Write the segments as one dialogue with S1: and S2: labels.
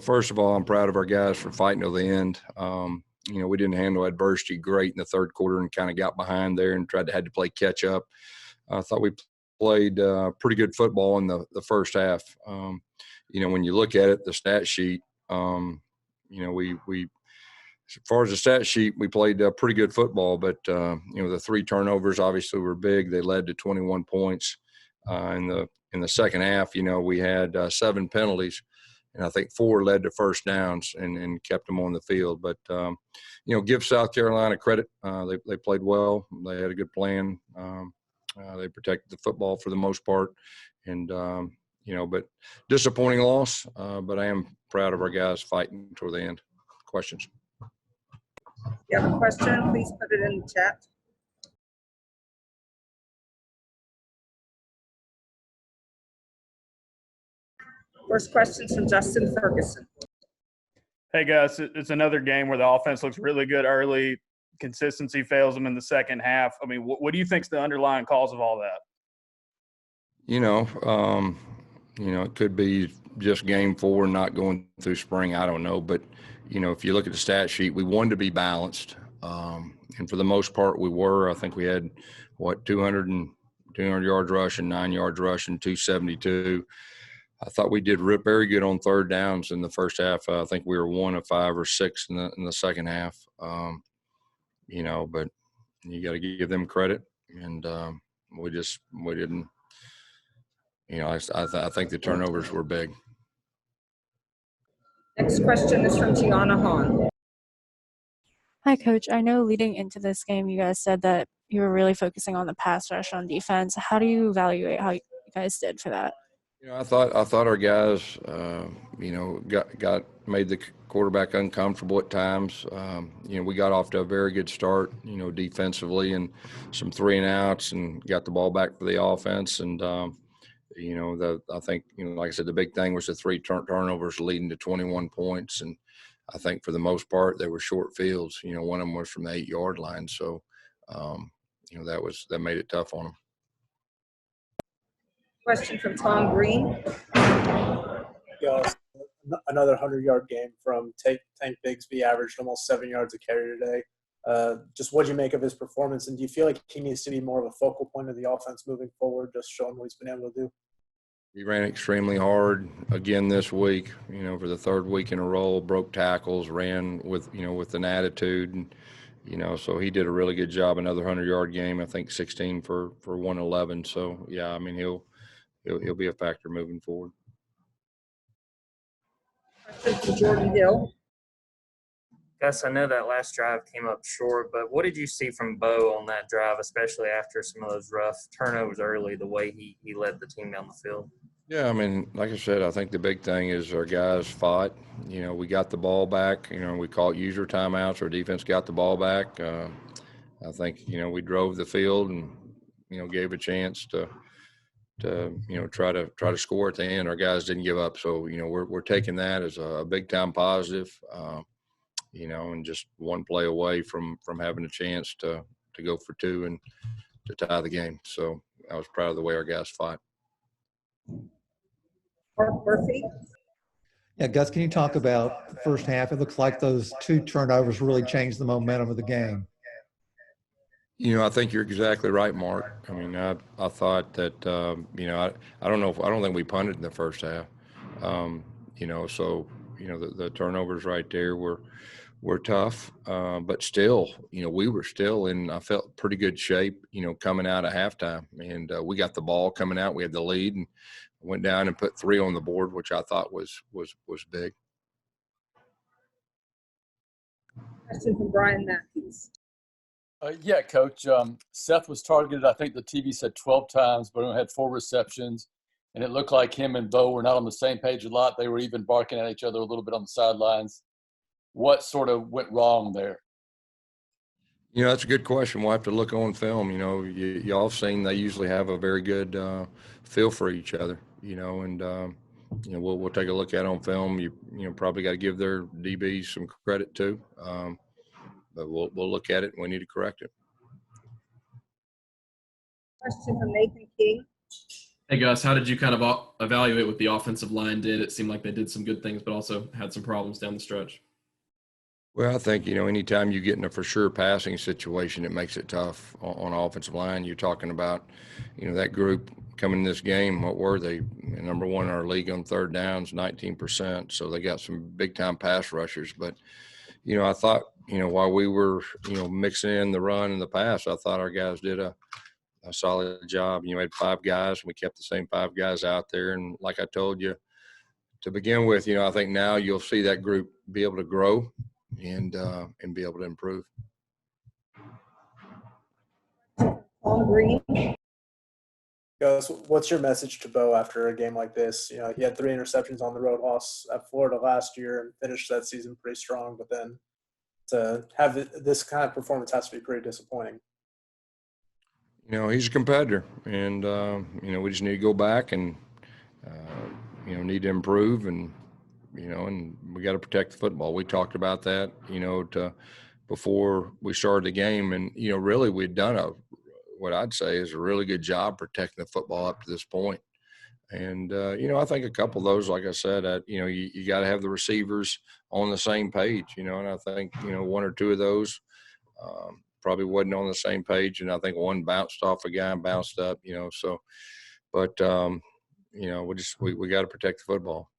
S1: first of all, I'm proud of our guys for fighting till the end. We didn't handle adversity great in the third quarter and kind of got behind there and had to play catch up. I thought we played pretty good football in the first half. When you look at it, the stat sheet, we as far as the stat sheet, we played pretty good football, but the 3 turnovers obviously were big. They led to 21 points in the second half. We had 7 penalties, and I think 4 led to first downs and kept them on the field. But give South Carolina credit. They played well. They had a good plan. They protected the football for the most part, and but disappointing loss. But I am proud of our guys fighting toward the end. Questions?
S2: If you have a question, please put it in the chat. First question's from Justin Ferguson.
S3: Hey, Gus, it's another game where the offense looks really good early. Consistency fails them in the second half. I mean, what do you think is the underlying cause of all that?
S1: It could be just game 4 not going through spring. I don't know. But, if you look at the stat sheet, we wanted to be balanced. And for the most part, we were. I think we had, 200 yards rushing, 9 yards rushing, 272. I thought we did very good on third downs in the first half. I think we were 1 of 5 or 6 in the second half. But you got to give them credit. And we didn't. I think the turnovers were big.
S2: Next question is from Gianna Hahn.
S4: Hi, Coach. I know leading into this game, you guys said that you were really focusing on the pass rush on defense. How do you evaluate how you guys did for that?
S1: I thought our guys, made the quarterback uncomfortable at times. We got off to a very good start, defensively, and some 3 and outs, and got the ball back for the offense. And I think, like I said, the big thing was the 3 turnovers leading to 21 points, and I think for the most part they were short fields. One of them was from the 8-yard line, so that made it tough on them.
S2: Question from Tom Green.
S5: Gus, another 100-yard game from Tank Bigsby, averaged almost 7 yards a carry today. Just what do you make of his performance, and do you feel like he needs to be more of a focal point of the offense moving forward, just showing what he's been able to do?
S1: He ran extremely hard again this week, for the 3rd week in a row, broke tackles, ran with an attitude. And, so he did a really good job. Another 100-yard game, I think 16 for 111. So, yeah, I mean, he'll be a factor moving forward.
S2: Question from Jordan Hill.
S6: Gus, I know that last drive came up short, but what did you see from Bo on that drive, especially after some of those rough turnovers early, the way he led the team down the field?
S1: Yeah, I mean, like I said, I think the big thing is our guys fought. We got the ball back. We called user timeouts. Our defense got the ball back. I think, we drove the field and, gave a chance to try to score at the end. Our guys didn't give up. So, we're taking that as a big time positive. And just one play away from having a chance to go for 2 and to tie the game. So I was proud of the way our guys fought.
S2: Mark Murphy.
S7: Yeah, Gus, can you talk about the first half? It looks like those 2 turnovers really changed the momentum of the game.
S1: I think you're exactly right, Mark. I mean, I thought that, I don't think we punted in the first half. So, the turnovers right there were tough, but still, we were still in, I felt, pretty good shape, coming out of halftime. And we got the ball coming out. We had the lead and went down and put 3 on the board, which I thought was big.
S2: Question from Brian Matthews.
S8: Yeah, Coach. Seth was targeted, I think the TV said 12 times, but only had 4 receptions. And it looked like him and Bo were not on the same page a lot. They were even barking at each other a little bit on the sidelines. What sort of went wrong there?
S1: That's a good question. We'll have to look on film. Y'all have seen they usually have a very good feel for each other, and we'll take a look at it on film. You probably got to give their DBs some credit too. But we'll look at it and we need to correct it.
S2: Question from Nathan King.
S9: Hey Gus, how did you kind of evaluate what the offensive line did? It seemed like they did some good things, but also had some problems down the stretch.
S1: Well, I think, anytime you get in a for sure passing situation, it makes it tough on offensive line. You're talking about, that group coming in this game, what were they? Number one in our league on third downs, 19%. So they got some big time pass rushers. But, I thought, while we were, mixing in the run and the pass, I thought our guys did a solid job. We had 5 guys, and we kept the same 5 guys out there. And like I told you, to begin with, I think now you'll see that group be able to grow and be able to improve.
S2: Paul Green.
S5: Gus, what's your message to Bo after a game like this? He had 3 interceptions on the road loss at Florida last year and finished that season pretty strong, but then to have this kind of performance has to be pretty disappointing.
S1: He's a competitor, and we just need to go back and need to improve, and and we got to protect the football. We talked about that, before we started the game, and really we'd done what I'd say is a really good job protecting the football up to this point. And I think a couple of those, like I said, you got to have the receivers on the same page, and I think 1 or 2 of those probably wasn't on the same page, and I think one bounced off a guy and bounced up, so. But we got to protect the football.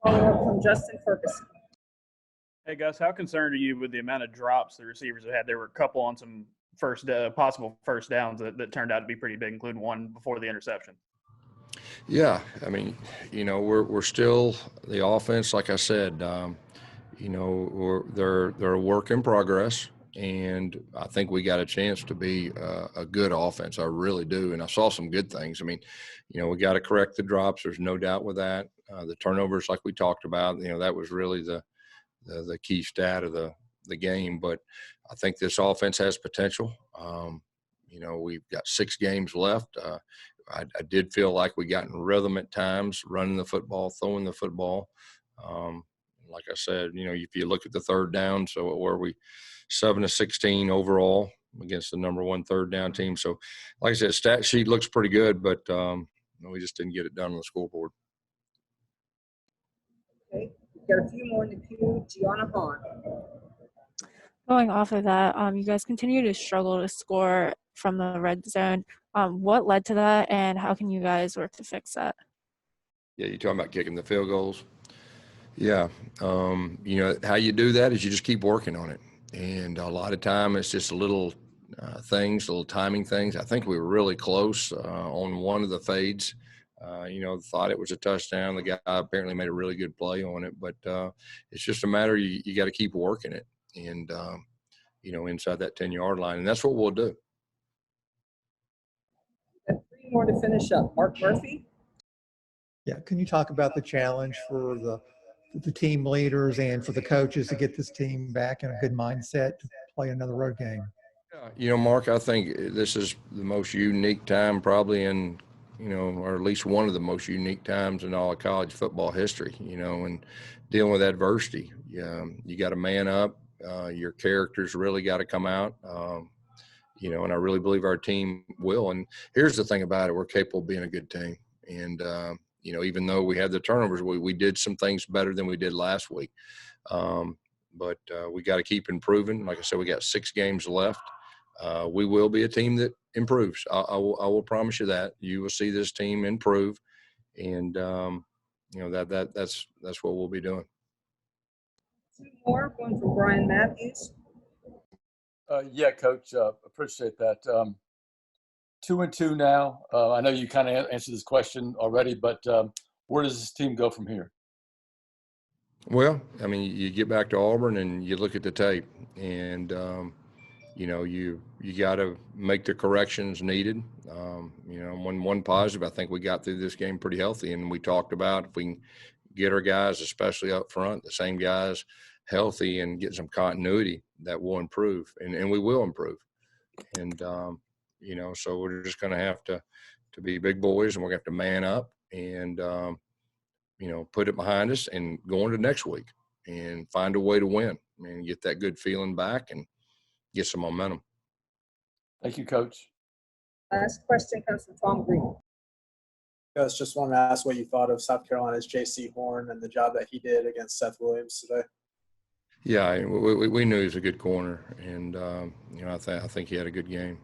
S2: Follow-up from Justin Ferguson.
S3: Hey, Gus, how concerned are you with the amount of drops the receivers have had? There were a couple on some possible first downs that turned out to be pretty big, including one before the interception.
S1: Yeah, I mean, we're still the offense, like I said, they're a work in progress, and I think we got a chance to be a good offense. I really do, and I saw some good things. I mean, we got to correct the drops. There's no doubt with that. The turnovers, like we talked about, that was really the key stat of the game. But I think this offense has potential. We've got 6 games left. I did feel like we got in rhythm at times, running the football, throwing the football. Like I said, if you look at the third down, so what were we, 7-16 overall against the number 1 third down team. So, like I said, stat sheet looks pretty good, but we just didn't get it done on the scoreboard.
S2: Okay, we've got a few more in the queue. Gianna Hahn.
S4: Going off of that, you guys continue to struggle to score from the red zone. What led to that, and how can you guys work to fix that?
S1: Yeah, you're talking about kicking the field goals. Yeah, how you do that is you just keep working on it, and a lot of time it's just little little timing things. I think we were really close on one of the fades. Thought it was a touchdown. The guy apparently made a really good play on it, but it's just a matter you got to keep working it, and inside that 10-yard line, and that's what we'll do.
S2: And 3 more to finish up. Mark Murphy.
S7: Yeah, can you talk about the challenge for the team leaders and for the coaches to get this team back in a good mindset to play another road game?
S1: Mark, I think this is the most unique time probably in, or at least one of the most unique times in all of college football history, and dealing with adversity. You got to man up. Your characters really got to come out, and I really believe our team will. And here's the thing about it. We're capable of being a good team. And, even though we had the turnovers, we did some things better than we did last week. But we got to keep improving. Like I said, we got 6 games left. We will be a team that improves. I will promise you that. You will see this team improve, and that's what we'll be doing.
S2: 2 more, one from Brian Matthews.
S8: Yeah, Coach, appreciate that. 2-2 now. I know you kind of answered this question already, but where does this team go from here?
S1: Well, I mean, you get back to Auburn and you look at the tape, and you got to make the corrections needed. One positive, I think we got through this game pretty healthy, and we talked about if we can get our guys, especially up front, the same guys, healthy and get some continuity, that will improve, and we will improve. And so we're just going to have to be big boys, and we're going to have to man up and put it behind us and go into next week and find a way to win and get that good feeling back and get some momentum.
S8: Thank you, Coach.
S2: Last question comes from Tom Green.
S5: Gus, just wanted to ask what you thought of South Carolina's J.C. Horn and the job that he did against Seth Williams today.
S1: Yeah, we knew he was a good corner, and I think he had a good game.